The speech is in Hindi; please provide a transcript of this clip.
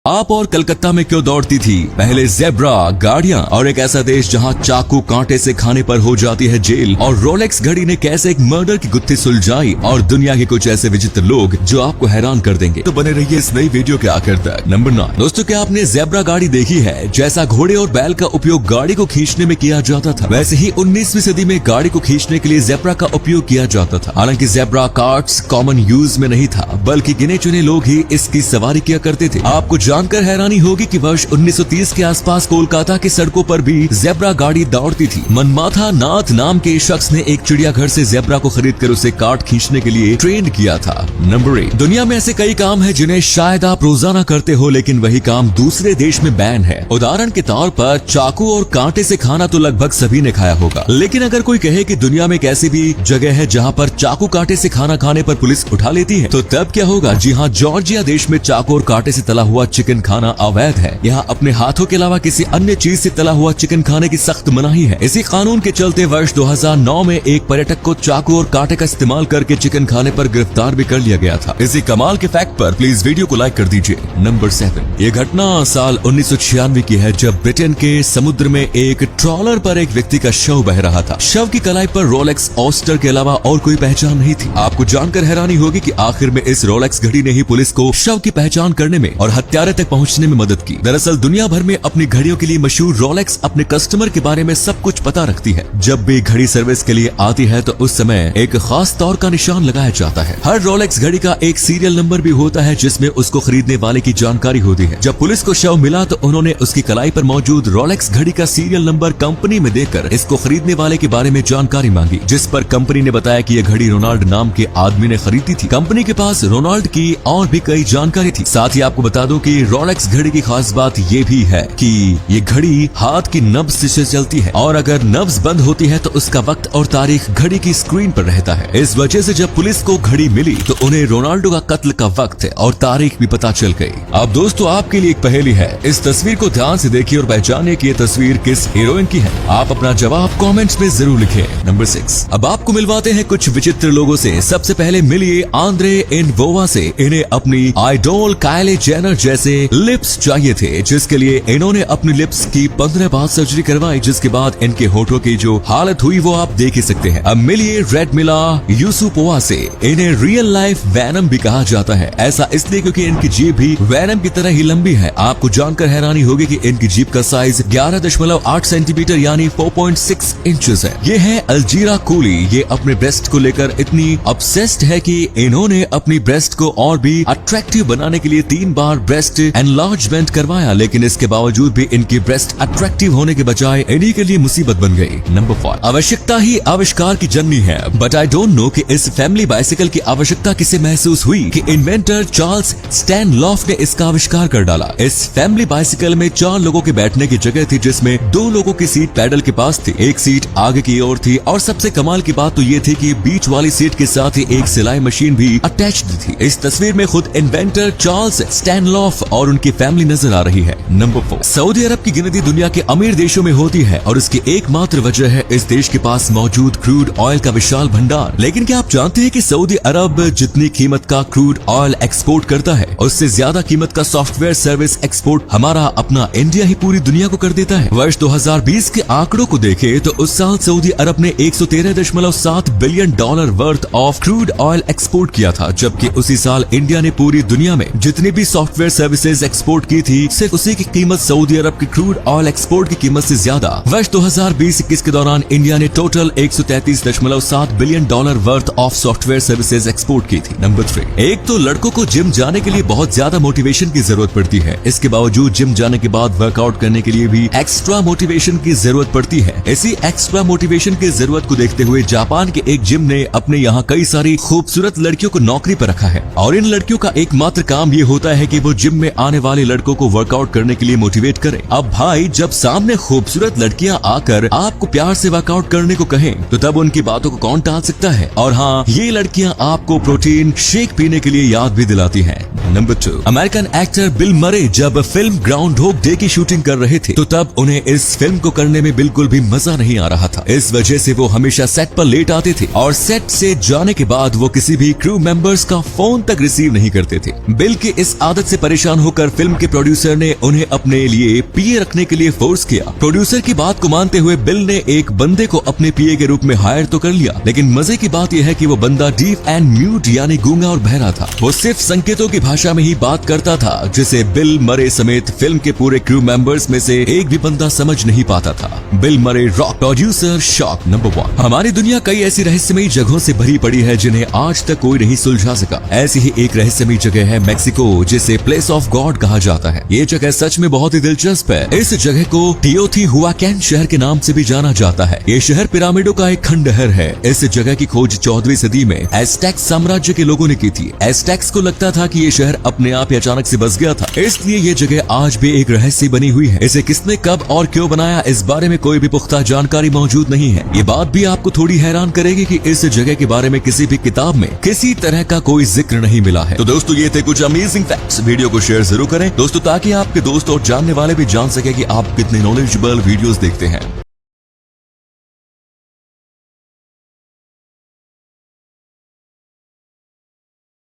आप और कलकत्ता में क्यों दौड़ती थी पहले ज़ेब्रा गाड़ियां और एक ऐसा देश जहां चाकू कांटे से खाने पर हो जाती है जेल, और रोलेक्स घड़ी ने कैसे एक मर्डर की गुत्थी सुलझाई, और दुनिया के कुछ ऐसे विचित्र लोग जो आपको हैरान कर देंगे। तो बने रहिए इस नई वीडियो के आखिर तक। नंबर 9। दोस्तों, क्या आपने ज़ेब्रा गाड़ी देखी है? जैसा घोड़े और बैल का उपयोग गाड़ी को खींचने में किया जाता था, वैसे ही 19वीं सदी में गाड़ी को खींचने के लिए ज़ेब्रा का उपयोग किया जाता था। हालांकि ज़ेब्रा कार्ट्स कॉमन यूज में नहीं था, बल्कि गिने चुने लोग ही इसकी सवारी किया करते थे। आपको जानकर हैरानी होगी कि वर्ष 1930 के आसपास कोलकाता की सड़कों पर भी ज़ेब्रा गाड़ी दौड़ती थी। मनमाथा नाथ नाम के शख्स ने एक चिड़ियाघर से ज़ेब्रा को खरीदकर उसे कार्ट खींचने के लिए ट्रेंड किया था। नंबर 8। दुनिया में ऐसे कई काम है जिन्हें शायद आप रोजाना करते हो, लेकिन वही काम दूसरे देश में बैन है। उदाहरण के तौर पर चाकू और कांटे से खाना तो लगभग सभी ने खाया होगा, लेकिन अगर कोई कहे कि दुनिया में एक ऐसी भी जगह है जहाँ पर चाकू कांटे से खाना खाने पर पुलिस उठा लेती है, तो तब क्या होगा? जी हाँ, जॉर्जिया देश में चाकू और कांटे से तला हुआ चिकन खाना अवैध है। यहाँ अपने हाथों के अलावा किसी अन्य चीज से तला हुआ चिकन खाने की सख्त मनाही है। इसी कानून के चलते वर्ष 2009 में एक पर्यटक को चाकू और कांटे का इस्तेमाल करके चिकन खाने पर गिरफ्तार भी कर लिया गया था। इसी कमाल के फैक्ट पर प्लीज वीडियो को लाइक कर दीजिए। नंबर 7। ये घटना साल 1996 की है, जब ब्रिटेन के समुद्र में एक ट्रॉलर पर एक व्यक्ति का शव बह रहा था। शव की कलाई पर रोलेक्स ऑस्टर के अलावा और कोई पहचान नहीं थी। आपको जानकर हैरानी होगी कि आखिर में इस रोलेक्स घड़ी ने ही पुलिस को शव की पहचान करने में और हत्यारे तक पहुंचने में मदद की। दरअसल दुनिया भर में अपनी घड़ियों के लिए मशहूर रोलेक्स अपने कस्टमर के बारे में सब कुछ पता रखती है। जब भी घड़ी सर्विस के लिए आती है तो उस समय एक खास तौर का निशान लगाया जाता है। हर रोलेक्स घड़ी का एक सीरियल नंबर भी होता है जिसमें उसको खरीदने वाले की जानकारी होती है। जब पुलिस को शव मिला तो उन्होंने उसकी कलाई पर मौजूद रोलेक्स घड़ी का सीरियल नंबर कंपनी में देकर इसको खरीदने वाले के बारे में जानकारी मांगी, जिस पर कंपनी ने बताया कि यह घड़ी रोनाल्ड नाम के आदमी ने खरीदी थी। कंपनी के पास रोनाल्ड की और भी कई जानकारी थी। साथ ही आपको बता दूं कि रोलेक्स घड़ी की खास बात ये भी है कि ये घड़ी हाथ की नब्ज से चलती है, और अगर नब्ज बंद होती है तो उसका वक्त और तारीख घड़ी की स्क्रीन पर रहता है। इस वजह से जब पुलिस को घड़ी मिली तो उन्हें रोनाल्डो का कत्ल का वक्त और तारीख भी पता चल गई। अब दोस्तों, आपके लिए एक पहेली है। इस तस्वीर को ध्यान से देखिए और पहचानिए कि ये तस्वीर किस हीरोइन की है। आप अपना जवाब कमेंट्स में जरूर लिखें। नंबर 6। अब आपको मिलवाते हैं कुछ विचित्र लोगों से। सबसे पहले मिलिए आंद्रे इनवोवा से। इन्हें अपनी आइडोल काइली जेनर जैसे लिप्स चाहिए थे, जिसके लिए इन्होंने अपनी लिप्स की 15 बार सर्जरी करवाई, जिसके बाद इनके होठों की जो हालत हुई वो आप देख ही सकते हैं। अब मिलिए रेडमिला यूसुपोवा से। इन्हें रियल लाइफ वैनम भी कहा जाता है। ऐसा इसलिए क्योंकि इनकी जीभ भी वैनम की तरह ही लंबी है। आपको जानकर हैरानी होगी कि इनकी जीभ का साइज 11.8 सेंटीमीटर यानी 4.6 इंचेस है। ये है अलजीरा कूली। ये अपने ब्रेस्ट को लेकर इतनी ऑब्सेस्ड है कि इन्होंने अपनी ब्रेस्ट को और भी अट्रैक्टिव बनाने के लिए 3 बार ब्रेस्ट एनलार्जमेंट करवाया, लेकिन इसके बावजूद भी इनकी ब्रेस्ट अट्रैक्टिव होने के बजाय इन्हीं के लिए मुसीबत बन गई। नंबर 4। आवश्यकता ही आविष्कार की जननी है, बट आई डोंट नो कि इस फैमिली बाइसिकल की आवश्यकता किसे महसूस हुई कि इन्वेंटर चार्ल्स स्टैनलॉफ ने इसका आविष्कार कर डाला। इस फैमिली बाइसिकल में 4 लोगों के बैठने की जगह थी, जिसमें 2 लोगों की सीट पैडल के पास थी, एक सीट आगे की ओर थी, और सबसे कमाल की बात तो ये थी कि बीच वाली सीट के साथ ही एक सिलाई मशीन भी अटैच्ड थी। इस तस्वीर में खुद इन्वेंटर चार्ल्स स्टैनलॉफ और उनकी फैमिली नजर आ रही है। नंबर 4। सऊदी अरब की गिनती दुनिया के अमीर देशों में होती है, और इसकी एकमात्र वजह है इस देश के पास मौजूद क्रूड ऑयल का विशाल भंडार। लेकिन क्या आप जानते हैं कि सऊदी अरब जितनी कीमत का क्रूड ऑयल एक्सपोर्ट करता है, उससे ज्यादा कीमत का सॉफ्टवेयर सर्विस एक्सपोर्ट हमारा अपना इंडिया ही पूरी दुनिया को कर देता है। वर्ष 2020 के आंकड़ों को देखें तो उस साल सऊदी अरब ने $113.7 billion worth of crude oil export किया था, जबकि उसी साल इंडिया ने पूरी दुनिया में जितनी भी सॉफ्टवेयर सर्विसेज एक्सपोर्ट की थी, सिर्फ उसी की कीमत सऊदी अरब की क्रूड ऑयल एक्सपोर्ट की कीमत से ज्यादा। वर्ष 2020-21 के दौरान इंडिया ने total $133.7 billion worth of software services export की थी। नंबर 3। एक तो लड़कों को जिम जाने के लिए बहुत ज्यादा मोटिवेशन की जरूरत पड़ती है। इसके बावजूद जिम जाने के बाद वर्कआउट करने के लिए भी एक्स्ट्रा मोटिवेशन की जरूरत पड़ती है। इसी एक्स्ट्रा मोटिवेशन की जरूरत को देखते हुए जापान के एक जिम ने अपने यहाँ कई सारी खूबसूरत लड़कियों को नौकरी पर रखा है, और इन लड़कियों का एकमात्र काम ये होता है कि वो जिम में आने वाले लड़कों को वर्कआउट करने के लिए मोटिवेट करें। अब भाई, जब सामने खूबसूरत लड़कियां आकर आपको प्यार से वर्कआउट करने को कहें, तो तब उनकी बातों को कौन टाल सकता है? और हाँ, ये लड़कियां आपको प्रोटीन शेक पीने के लिए याद भी दिलाती हैं। नंबर 2, अमेरिकन एक्टर बिल मरे जब फिल्म ग्राउंड होग डे की शूटिंग कर रहे थे तो तब उन्हें इस फिल्म को करने में बिल्कुल भी मजा नहीं आ रहा था। इस वजह से वो हमेशा सेट पर लेट आते थे और सेट से जाने के बाद वो किसी भी क्रू मेंबर्स का फोन तक रिसीव नहीं करते थे। बिल की इस आदत से परेशान होकर फिल्म के प्रोड्यूसर ने उन्हें अपने लिए पीए रखने के लिए फोर्स किया। प्रोड्यूसर की बात को मानते हुए बिल ने एक बंदे को अपने पीए के रूप में हायर तो कर लिया, लेकिन मजे की बात यह है कि वो बंदा डीफ एंड म्यूट यानी गूंगा और बहरा था। वो सिर्फ संकेतों की भाषा में ही बात करता था जिसे बिल मरे समेत फिल्म के पूरे क्रू मेंबर्स में से एक भी बंदा समझ नहीं पाता था। बिल मरे रॉक प्रोड्यूसर शॉक नंबर 1। हमारी दुनिया कई ऐसी रहस्यमयी जगहों से भरी पड़ी है जिन्हें आज तक कोई नहीं सुलझा सका। ऐसी ही एक रहस्यमयी जगह है मेक्सिको, जिसे प्लेस ऑफ गॉड कहा जाता है। ये जगह सच में बहुत ही दिलचस्प है। इस जगह को टियोटिहुआकन शहर के नाम से भी जाना जाता है। ये शहर पिरामिडों का एक खंडहर है। इस जगह की खोज 14वीं सदी में एज़टेक साम्राज्य के लोगों ने की थी। एज़टेक्स को लगता था कि ये शहर अपने आप ही अचानक से बस गया था, इसलिए ये जगह आज भी एक रहस्य बनी हुई है। इसे किसने कब और क्यों बनाया, इस बारे में कोई भी पुख्ता जानकारी मौजूद नहीं है। ये बात भी आपको थोड़ी हैरान करेगी कि इस जगह के बारे में किसी भी किताब में किसी तरह का कोई जिक्र नहीं मिला है। तो दोस्तों ये थे कुछ अमेजिंग फैक्ट्स। वीडियो को शेयर जरूर करें दोस्तों, ताकि आपके दोस्त और जानने वाले भी जान सके कि आप कितने नॉलेजेबल वीडियोस देखते हैं।